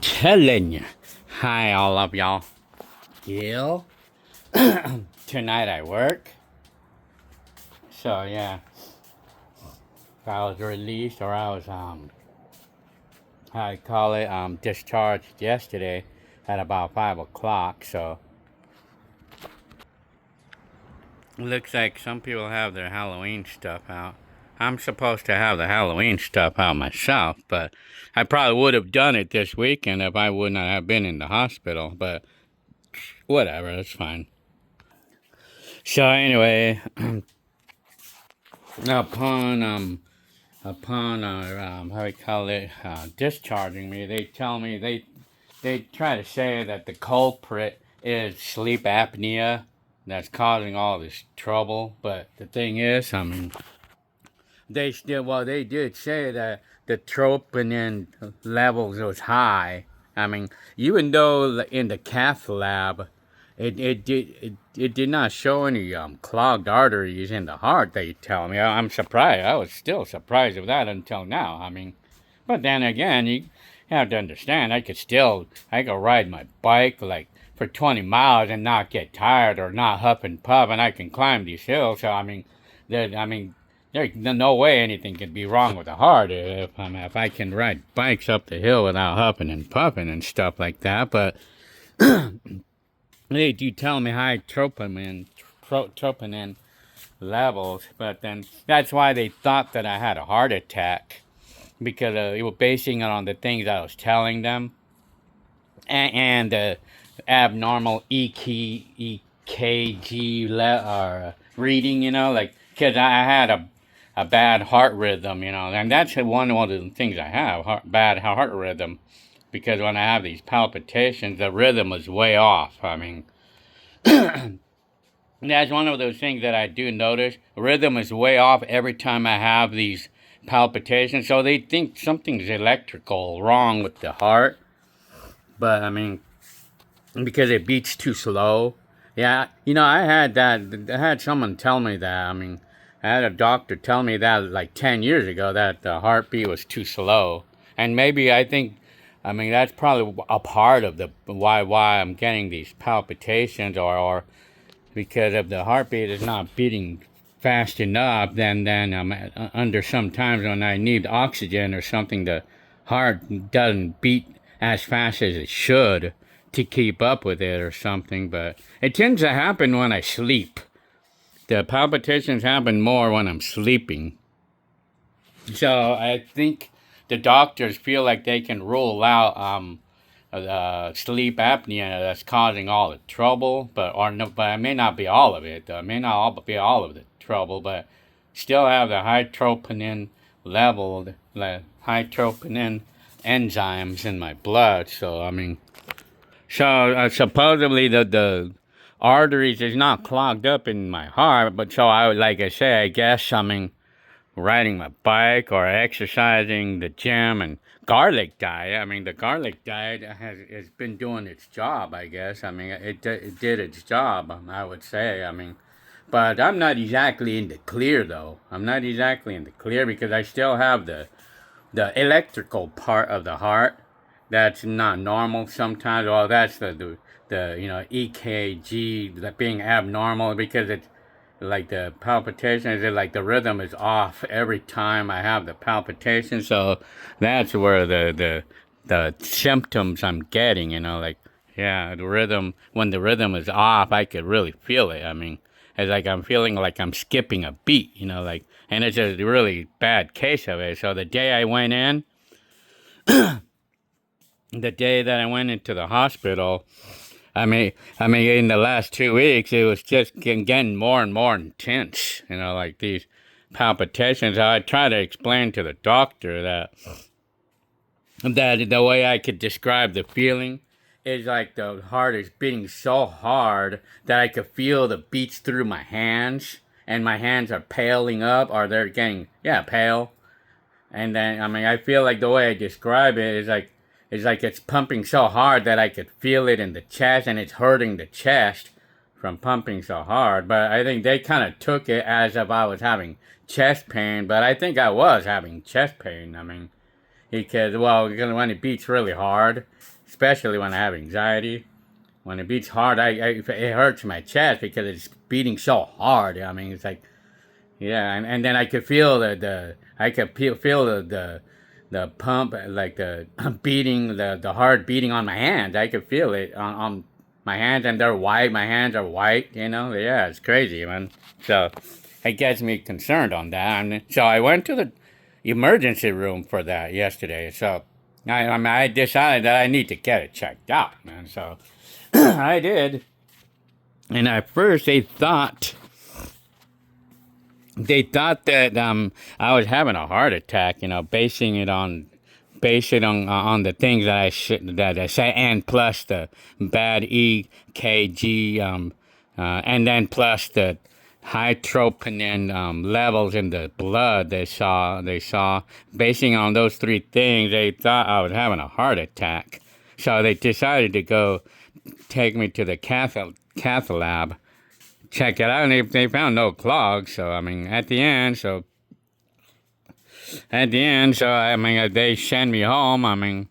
Telling you. Hi, all of y'all. Gil. Tonight I work. So, yeah. I was released, or I was, how I call it, discharged yesterday at about 5 o'clock. So, looks like some people have their Halloween stuff out. I'm supposed to have the Halloween stuff out myself, but I probably would have done it this weekend if I would not have been in the hospital. But whatever, it's fine. So anyway, upon how we call it, discharging me, they tell me they try to say that the culprit is sleep apnea that's causing all this trouble. But the thing is, they did say that the troponin levels was high. I mean, even though in the cath lab, it did not show any clogged arteries in the heart. They tell me. I'm surprised. I was still surprised of that until now. But then again, you have to understand. I could ride my bike like for 20 miles and not get tired or not huff and puff, and I can climb these hills. So there's no way anything could be wrong with the heart if I can ride bikes up the hill without huffing and puffing and stuff like that. But they do tell me high troponin levels, but then that's why they thought that I had a heart attack because they were basing it on the things I was telling them and the abnormal EKG reading, like because I had a bad heart rhythm, and that's one of the things I have, bad heart rhythm, because when I have these palpitations, the rhythm is way off. That's one of those things that I do notice. Rhythm is way off every time I have these palpitations, so they think something's electrical wrong with the heart. But because it beats too slow. Yeah, I had that. I had someone tell me that. I had a doctor tell me that like 10 years ago that the heartbeat was too slow. And maybe that's probably a part of the why I'm getting these palpitations or because if the heartbeat is not beating fast enough, then under sometimes when I need oxygen or something, the heart doesn't beat as fast as it should to keep up with it or something. But it tends to happen when I sleep. The palpitations happen more when I'm sleeping. So I think the doctors feel like they can rule out sleep apnea that's causing all the trouble, but it may not be all of it. It may not be all of the trouble, but still have the high troponin level, the high troponin enzymes in my blood. Supposedly the arteries is not clogged up in my heart, but so like I say, I guess riding my bike or exercising, the gym, and garlic diet. The garlic diet has been doing its job, I guess. It did its job, I would say. But I'm not exactly in the clear, though. I'm not exactly in the clear because I still have the electrical part of the heart that's not normal sometimes. Well, that's the EKG that being abnormal because it's like the palpitations, like the rhythm is off every time I have the palpitation. So that's where the symptoms I'm getting, yeah, the rhythm, when the rhythm is off, I could really feel it. It's like I'm feeling like I'm skipping a beat, and it's a really bad case of it. So the day I went in, the day that I went into the hospital, in the last 2 weeks, it was just getting more and more intense, like these palpitations. I tried to explain to the doctor that the way I could describe the feeling is like the heart is beating so hard that I could feel the beats through my hands, and my hands are paling up, or they're getting, yeah, pale. And then, I feel like the way I describe it is like it's pumping so hard that I could feel it in the chest, and it's hurting the chest from pumping so hard. But I think they kind of took it as if I was having chest pain, but I think I was having chest pain. because, well, when it beats really hard, especially when I have anxiety, when it beats hard, it hurts my chest because it's beating so hard. I mean, it's like, yeah, and then I could feel I could feel the pump, like the beating, the heart beating on my hands. I could feel it on my hands, and they're white. My hands are white. Yeah, it's crazy, man. So it gets me concerned on that. And so I went to the emergency room for that yesterday. So I decided that I need to get it checked out, man. So I did, and at first they thought that I was having a heart attack, basing it on the things that I say, and plus the bad EKG, and then plus the high troponin levels in the blood. They saw basing on those three things, they thought I was having a heart attack. So they decided to go take me to the cath lab, check it out, and they found no clogs. So I mean, at the end, they send me home. I mean,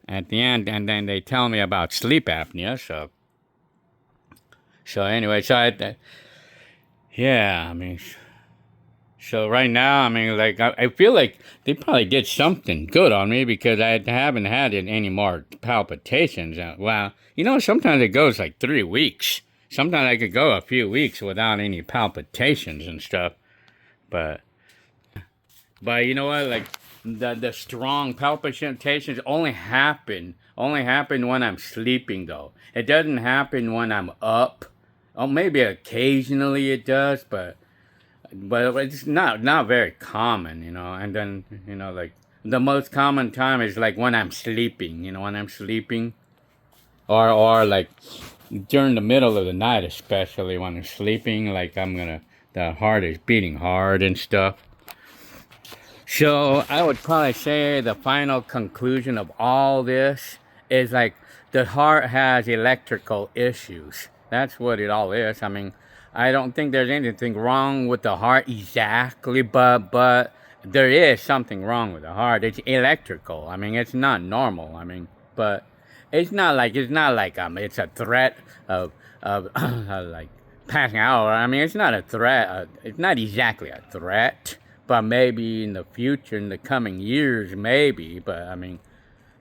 at the end, and then they tell me about sleep apnea. So anyway, yeah, I mean, so right now, I mean, like I feel like they probably did something good on me because I haven't had any more palpitations. Well, sometimes it goes like 3 weeks. Sometimes I could go a few weeks without any palpitations and stuff. But you know what? Like the strong palpitations only happen when I'm sleeping, though. It doesn't happen when I'm up. Oh, maybe occasionally it does, but it's not very common, And then like the most common time is like when I'm sleeping, or like during the middle of the night, especially when I'm sleeping, like the heart is beating hard and stuff. So I would probably say the final conclusion of all this is like the heart has electrical issues. That's what it all is. I mean, I don't think there's anything wrong with the heart exactly, but there is something wrong with the heart. It's electrical. I mean, it's not normal. I mean, but it's not like it's a threat of like passing out. I mean, it's not a threat. It's not exactly a threat, but maybe in the future, in the coming years, maybe. But I mean,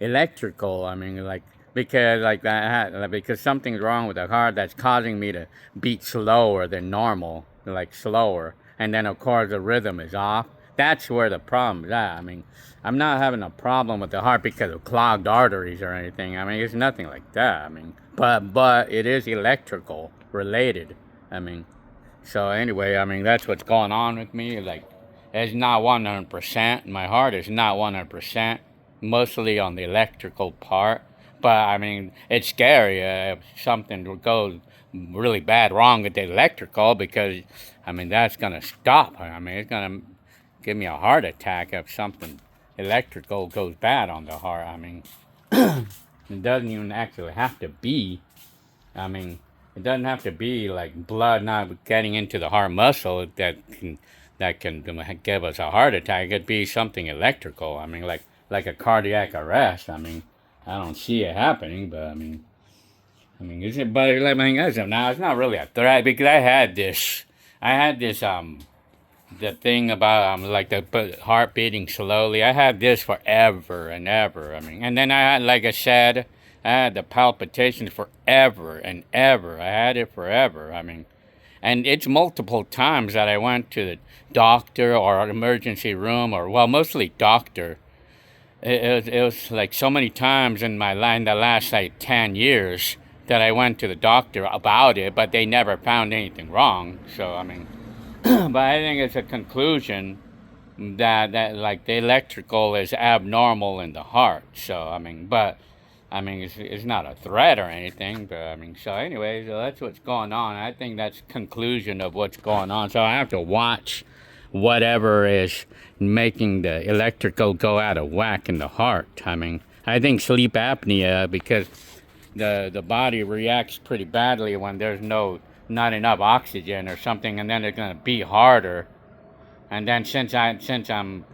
electrical. I mean, like because something's wrong with the heart that's causing me to beat slower than normal, like slower, and then of course the rhythm is off. That's where the problem is at. I mean, I'm not having a problem with the heart because of clogged arteries or anything. I mean, it's nothing like that. I mean, but it is electrical related. I mean, so anyway, I mean, that's what's going on with me. Like, it's not 100%. My heart is not 100%, mostly on the electrical part. But I mean, it's scary if something goes really bad wrong with the electrical, because I mean, that's gonna stop. I mean, it's gonna give me a heart attack if something electrical goes bad on the heart. I mean, it doesn't even actually have to be. I mean, it doesn't have to be like blood not getting into the heart muscle that can give us a heart attack. It could be something electrical. I mean, like a cardiac arrest. I mean, I don't see it happening, but I mean, is it? But I mean, now it's not really a threat because I had this the thing about like the heart beating slowly. I had this forever and ever. I mean, and then I had, like I said, I had the palpitations forever and ever. I had it forever. I mean, and it's multiple times that I went to the doctor or emergency room, or well, mostly doctor. It was like so many times in the last like 10 years that I went to the doctor about it, but they never found anything wrong. So I mean, but I think it's a conclusion that like the electrical is abnormal in the heart. So I mean, but I mean, it's not a threat or anything. But I mean, so anyway, so that's what's going on. I think that's conclusion of what's going on. So I have to watch whatever is making the electrical go out of whack in the heart. I mean, I think sleep apnea, because the body reacts pretty badly when there's not enough oxygen or something, and then it's gonna beat harder. And then since I'm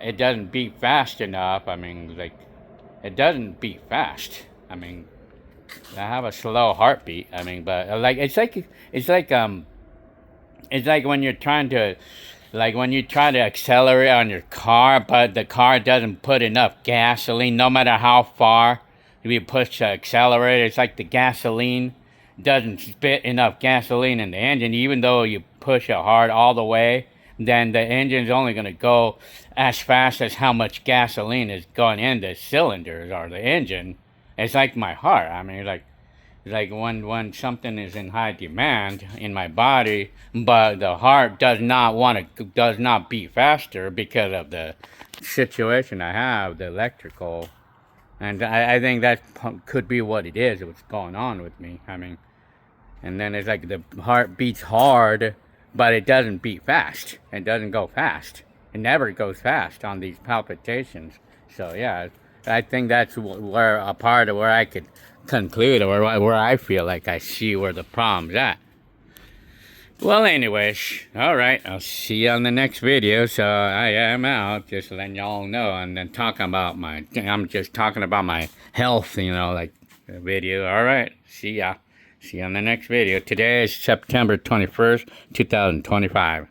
it doesn't beat fast enough. I mean, like, it doesn't beat fast. I mean, I have a slow heartbeat. I mean, but like it's like when you're trying to, like when you try to accelerate on your car, but the car doesn't put enough gasoline, no matter how far you push the accelerator. It's like the gasoline doesn't spit enough gasoline in the engine, even though you push it hard all the way. Then the engine's only going to go as fast as how much gasoline is going in the cylinders or the engine. It's like my heart. I mean, like when something is in high demand in my body, but the heart does not beat faster because of the situation I have, the electrical, and I think that could be what it is. What's going on with me? I mean, and then it's like the heart beats hard, but it doesn't beat fast. It doesn't go fast. It never goes fast on these palpitations. So yeah, I think that's where a part of where I could conclude, or where I feel like I see where the problem's at. Well, anyways, all right, I'll see you on the next video. So I am out, just letting y'all know, and then I'm just talking about my health, like the video. All right, see ya. See you on the next video. Today is September 21st, 2025.